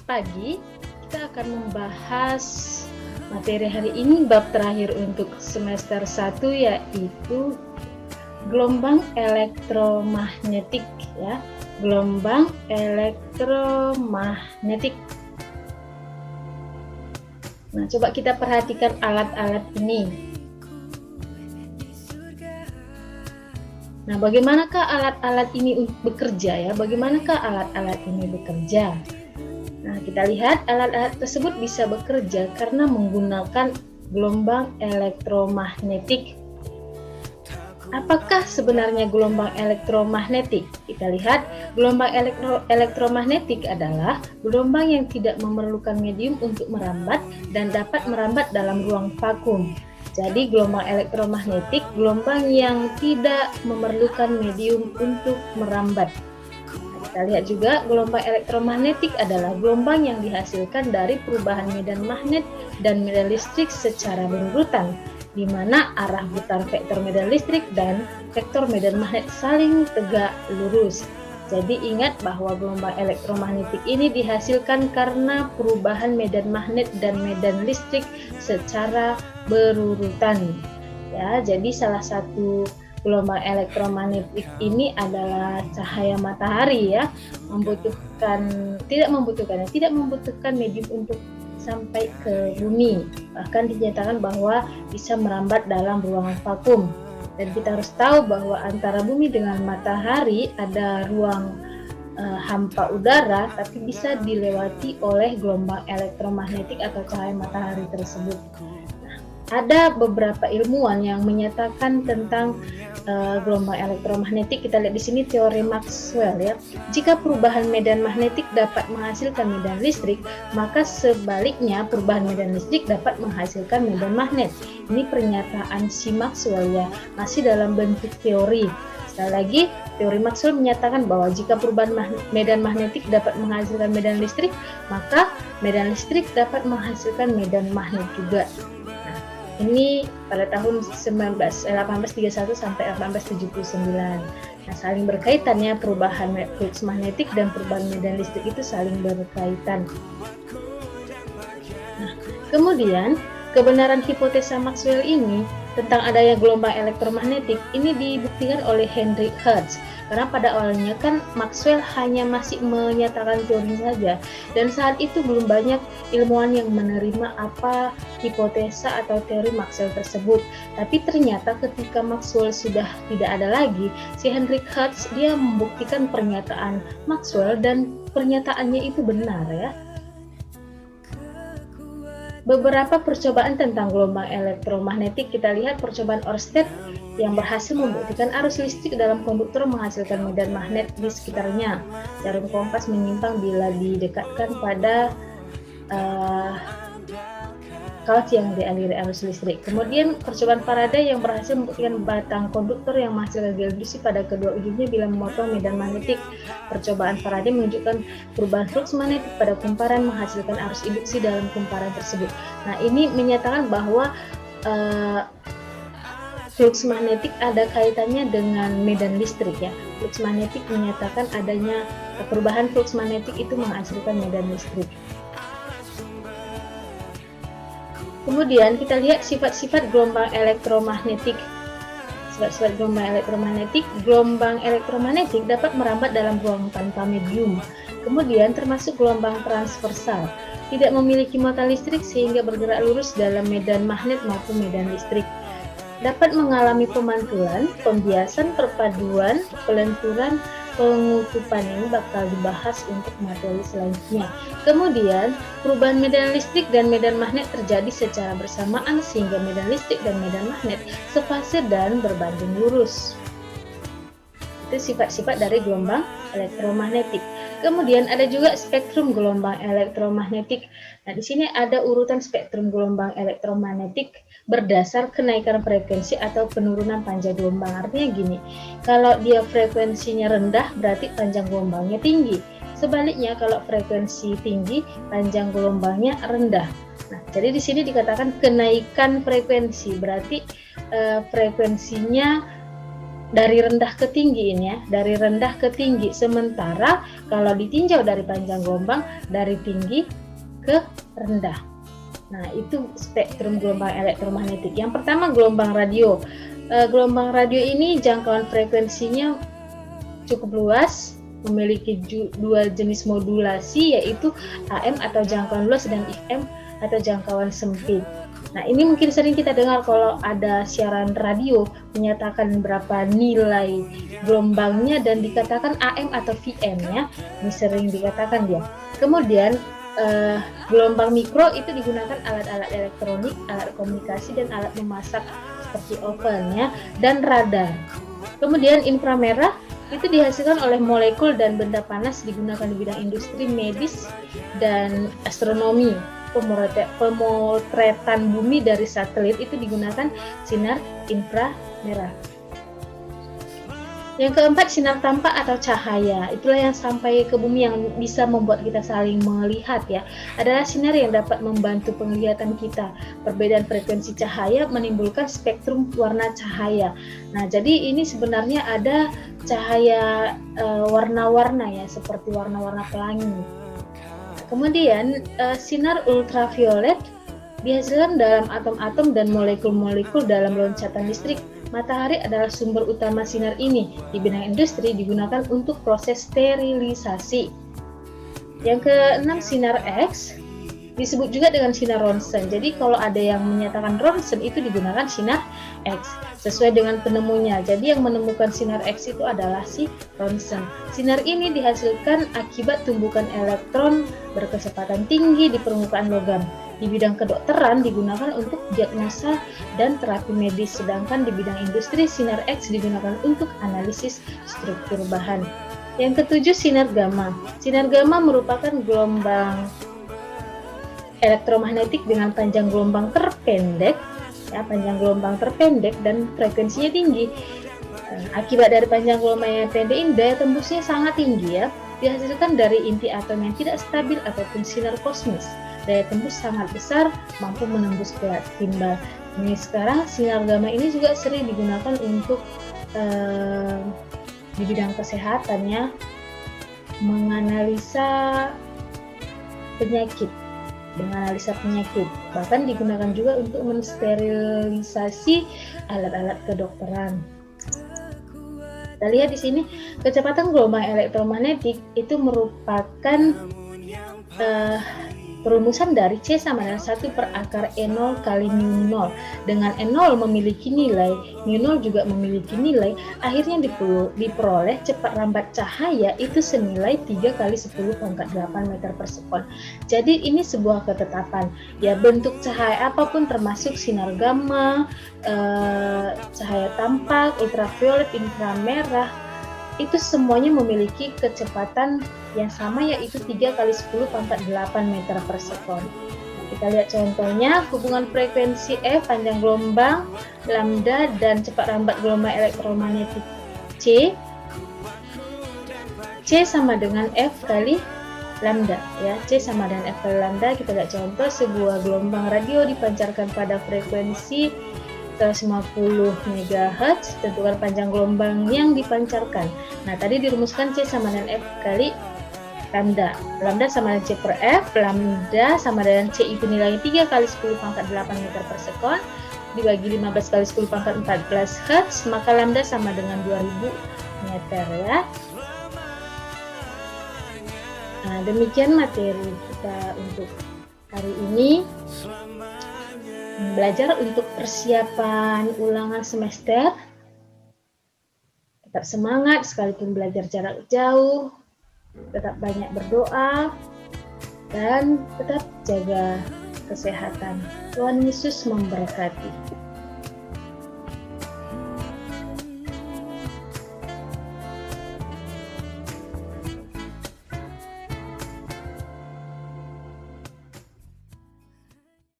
pagi kita akan membahas materi hari ini bab terakhir untuk semester 1, yaitu gelombang elektromagnetik ya. Gelombang elektromagnetik. Nah, coba kita perhatikan alat-alat ini. Nah, bagaimanakah alat-alat ini bekerja ya? Bagaimanakah alat-alat ini bekerja? Nah, kita lihat alat-alat tersebut bisa bekerja karena menggunakan gelombang elektromagnetik. Apakah sebenarnya gelombang elektromagnetik? Kita lihat, gelombang elektromagnetik adalah gelombang yang tidak memerlukan medium untuk merambat dan dapat merambat dalam ruang vakum. Jadi gelombang elektromagnetik gelombang yang tidak memerlukan medium untuk merambat. Kita lihat juga gelombang elektromagnetik adalah gelombang yang dihasilkan dari perubahan medan magnet dan medan listrik secara berurutan, di mana arah putar vektor medan listrik dan vektor medan magnet saling tegak lurus. Jadi ingat bahwa gelombang elektromagnetik ini dihasilkan karena perubahan medan magnet dan medan listrik secara berurutan. Ya, jadi salah satu gelombang elektromagnetik ini adalah cahaya matahari ya, tidak membutuhkan medium untuk sampai ke bumi. Bahkan dinyatakan bahwa bisa merambat dalam ruang vakum. Dan kita harus tahu bahwa antara bumi dengan matahari ada ruang hampa udara, tapi bisa dilewati oleh gelombang elektromagnetik atau cahaya matahari tersebut. Nah, ada beberapa ilmuwan yang menyatakan tentang gelombang elektromagnetik. Kita lihat di sini teori Maxwell ya. Jika perubahan medan magnetik dapat menghasilkan medan listrik, maka sebaliknya perubahan medan listrik dapat menghasilkan medan magnet. Ini pernyataan si Maxwell ya, masih dalam bentuk teori. Sekali lagi, teori Maxwell menyatakan bahwa jika perubahan medan magnetik dapat menghasilkan medan listrik, maka medan listrik dapat menghasilkan medan magnet juga. Nah, ini pada tahun 1831 sampai 1879. Nah, saling berkaitannya perubahan flux magnetik dan perubahan medan listrik itu saling berkaitan. Nah, kemudian kebenaran hipotesa Maxwell ini tentang adanya gelombang elektromagnetik ini dibuktikan oleh Heinrich Hertz. Karena pada awalnya kan Maxwell hanya masih menyatakan teori saja, dan saat itu belum banyak ilmuwan yang menerima apa hipotesa atau teori Maxwell tersebut. Tapi ternyata ketika Maxwell sudah tidak ada lagi, si Heinrich Hertz dia membuktikan pernyataan Maxwell dan pernyataannya itu benar ya. Beberapa percobaan tentang gelombang elektromagnetik, kita lihat percobaan Ørsted yang berhasil membuktikan arus listrik dalam konduktor menghasilkan medan magnet di sekitarnya. Jarum kompas menyimpang bila didekatkan pada kaos yang dialiri arus listrik. Kemudian percobaan Faraday yang berhasil membuktikan batang konduktor yang menghasilkan gaya induksi pada kedua ujungnya bila memotong medan magnetik. Percobaan Faraday menunjukkan perubahan flux magnetik pada kumparan menghasilkan arus induksi dalam kumparan tersebut. Nah, ini menyatakan bahwa flux magnetik ada kaitannya dengan medan listrik ya. Flux magnetik menyatakan adanya perubahan flux magnetik itu menghasilkan medan listrik. Kemudian kita lihat sifat-sifat gelombang elektromagnetik. Sifat-sifat gelombang elektromagnetik. Gelombang elektromagnetik dapat merambat dalam ruang tanpa medium. Kemudian termasuk gelombang transversal. Tidak memiliki mata listrik sehingga bergerak lurus dalam medan magnet maupun medan listrik. Dapat mengalami pemantulan, pembiasan, perpaduan, pelenturan, pengutupan. Ini bakal dibahas untuk materi selanjutnya. Kemudian, perubahan medan listrik dan medan magnet terjadi secara bersamaan sehingga medan listrik dan medan magnet sefase dan berbanding lurus. Itu sifat-sifat dari gelombang elektromagnetik. Kemudian ada juga spektrum gelombang elektromagnetik. Nah, di sini ada urutan spektrum gelombang elektromagnetik berdasar kenaikan frekuensi atau penurunan panjang gelombang. Artinya gini, kalau dia frekuensinya rendah berarti panjang gelombangnya tinggi. Sebaliknya kalau frekuensi tinggi, panjang gelombangnya rendah. Nah, jadi di sini dikatakan kenaikan frekuensi, berarti frekuensinya dari rendah ke tinggi ini ya, dari rendah ke tinggi. Sementara kalau ditinjau dari panjang gelombang dari tinggi ke rendah. Nah, itu spektrum gelombang elektromagnetik. Yang pertama gelombang radio. Gelombang radio ini jangkauan frekuensinya cukup luas, memiliki dua jenis modulasi, yaitu AM atau jangkauan luas dan FM atau jangkauan sempit. Nah, ini mungkin sering kita dengar kalau ada siaran radio menyatakan berapa nilai gelombangnya dan dikatakan AM atau VM ya. Ini sering dikatakan dia. Kemudian gelombang mikro itu digunakan alat-alat elektronik, alat komunikasi dan alat memasak seperti oven ya, dan radar. Kemudian inframerah itu dihasilkan oleh molekul dan benda panas, digunakan di bidang industri, medis, dan astronomi. Pemotretan bumi dari satelit itu digunakan sinar inframerah. Yang keempat, sinar tampak atau cahaya. Itulah yang sampai ke bumi yang bisa membuat kita saling melihat ya. Adalah sinar yang dapat membantu penglihatan kita. Perbedaan frekuensi cahaya menimbulkan spektrum warna cahaya. Nah, jadi ini sebenarnya ada cahaya warna-warna ya, seperti warna-warna pelangi. Kemudian sinar ultraviolet dihasilkan dalam atom-atom dan molekul-molekul dalam loncatan listrik. Matahari adalah sumber utama sinar ini. Di bidang industri digunakan untuk proses sterilisasi. Yang keenam, sinar X disebut juga dengan sinar ronsen. Jadi kalau ada yang menyatakan ronsen itu digunakan sinar X sesuai dengan penemunya. Jadi yang menemukan sinar X itu adalah si ronsen. Sinar ini dihasilkan akibat tumbukan elektron berkecepatan tinggi di permukaan logam. Di bidang kedokteran digunakan untuk diagnosa dan terapi medis, sedangkan di bidang industri sinar X digunakan untuk analisis struktur bahan. Yang ketujuh, sinar gamma. Sinar gamma merupakan gelombang elektromagnetik dengan panjang gelombang terpendek, ya, panjang gelombang terpendek dan frekuensinya tinggi. Akibat dari panjang gelombang yang pendek ini, daya tembusnya sangat tinggi ya, dihasilkan dari inti atom yang tidak stabil ataupun sinar kosmis. Daya tembus sangat besar, mampu menembus gelap timbal. Ini sekarang sinar gamma ini juga sering digunakan untuk di bidang kesehatan ya, menganalisa penyakit, bahkan digunakan juga untuk mensterilisasi alat-alat kedokteran. Kita lihat di sini, kecepatan gelombang elektromagnetik itu merupakan perumusan dari C sama dengan 1 per akar E0 kali μ0. Dengan E0 memiliki nilai, μ0 juga memiliki nilai, akhirnya diperoleh cepat rambat cahaya itu senilai 3 kali 10 pangkat 8 meter per sekon. Jadi ini sebuah ketetapan. Ya, bentuk cahaya apapun termasuk sinar gamma, cahaya tampak, ultraviolet, inframerah, itu semuanya memiliki kecepatan yang sama, yaitu 3 kali 10 pangkat 8 meter per sekon. Kita lihat contohnya, hubungan frekuensi F, panjang gelombang, lambda, dan cepat rambat gelombang elektromagnetik C. C sama dengan F kali lambda ya. C sama dengan F kali lambda. Kita lihat contoh, sebuah gelombang radio dipancarkan pada frekuensi 150 MHz, tentukan panjang gelombang yang dipancarkan. Nah, tadi dirumuskan C sama dengan F kali lambda. Lambda sama dengan C per F, lambda sama dengan C itu nilainya 3 kali 10 pangkat 8 meter per sekon, dibagi 15 kali 10 pangkat 14 Hz, maka lambda sama dengan 2000 meter ya. Nah, demikian materi kita untuk hari ini. Belajar untuk persiapan ulangan semester. Tetap semangat sekalipun belajar jarak jauh. Tetap banyak berdoa dan tetap jaga kesehatan. Tuhan Yesus memberkati.